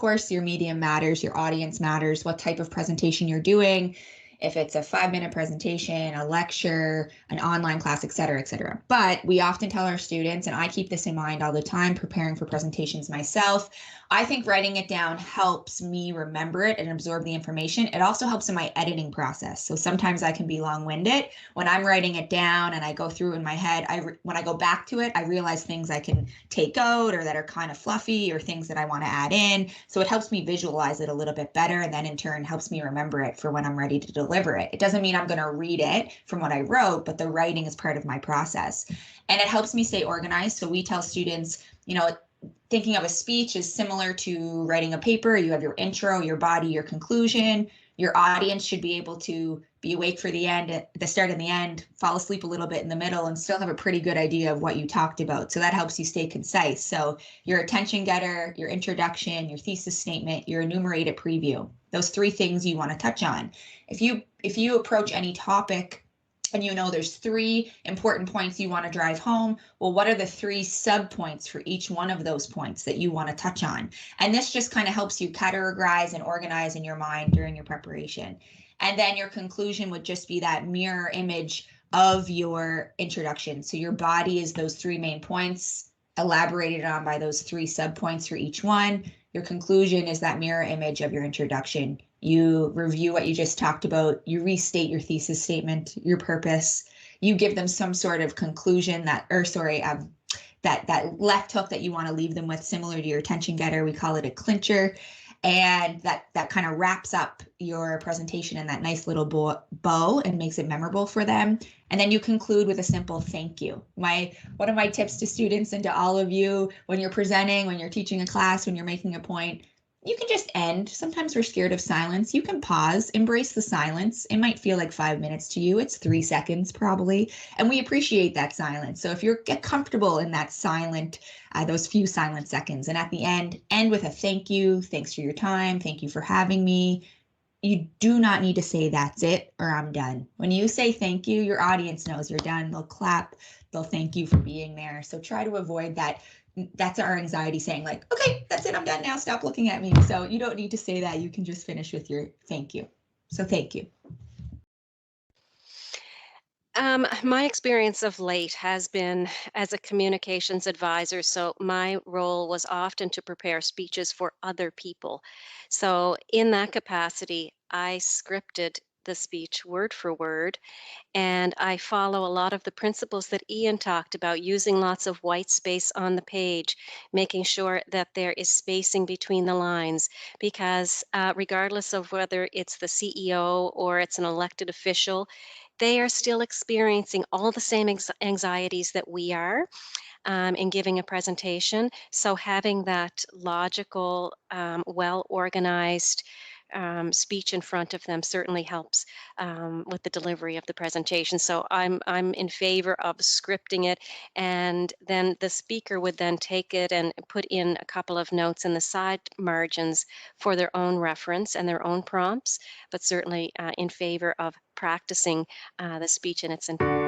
course, your medium matters, your audience matters, what type of presentation you're doing, if it's a 5-minute presentation, a lecture, an online class, et cetera, et cetera. But we often tell our students, and I keep this in mind all the time, preparing for presentations myself, I think writing it down helps me remember it and absorb the information. It also helps in my editing process. So sometimes I can be long-winded. When I'm writing it down and I go through in my head, when I go back to it, I realize things I can take out or that are kind of fluffy or things that I want to add in. So it helps me visualize it a little bit better, and then in turn helps me remember it for when I'm ready to deliver it. It doesn't mean I'm going to read it from what I wrote, but the writing is part of my process. And it helps me stay organized. So we tell students, thinking of a speech is similar to writing a paper. You have your intro, your body, your conclusion. Your audience should be able to be awake for the end, the start and the end, fall asleep a little bit in the middle, and still have a pretty good idea of what you talked about. So that helps you stay concise. So your attention getter, your introduction, your thesis statement, your enumerated preview, those 3 things you want to touch on. If you approach any topic and there's 3 important points you want to drive home, well, what are the 3 sub points for each one of those points that you want to touch on? And this just kind of helps you categorize and organize in your mind during your preparation. And then your conclusion would just be that mirror image of your introduction. So your body is those 3 main points elaborated on by those 3 sub points for each one. Your conclusion is that mirror image of your introduction. You review what you just talked about, you restate your thesis statement, your purpose, you give them some sort of conclusion that left hook that you want to leave them with, similar to your attention getter. We call it a clincher. And that kind of wraps up your presentation in that nice little bow and makes it memorable for them. And then you conclude with a simple thank you. One of my tips to students and to all of you, when you're presenting, when you're teaching a class, when you're making a point, you can just end. Sometimes we're scared of silence. You can pause, embrace the silence. It might feel like 5 minutes to you. It's 3 seconds probably. And we appreciate that silence. So if you get comfortable in that those few silent seconds, and at the end with a thank you, thanks for your time, thank you for having me. You do not need to say that's it or I'm done. When you say thank you, your audience knows you're done. They'll clap, they'll thank you for being there. So try to avoid that. That's our anxiety saying like, okay, that's it, I'm done now, stop looking at me. So you don't need to say that. You can just finish with your thank you. So thank you. My experience of late has been as a communications advisor. So my role was often to prepare speeches for other people. So in that capacity, I scripted the speech word for word, and I follow a lot of the principles that Ian talked about, using lots of white space on the page, making sure that there is spacing between the lines, because regardless of whether it's the CEO or it's an elected official, they are still experiencing all the same anxieties that we are in giving a presentation. So having that logical, well-organized speech in front of them certainly helps with the delivery of the presentation. So I'm in favor of scripting it, and then the speaker would then take it and put in a couple of notes in the side margins for their own reference and their own prompts, but certainly in favor of practicing the speech in its entirety.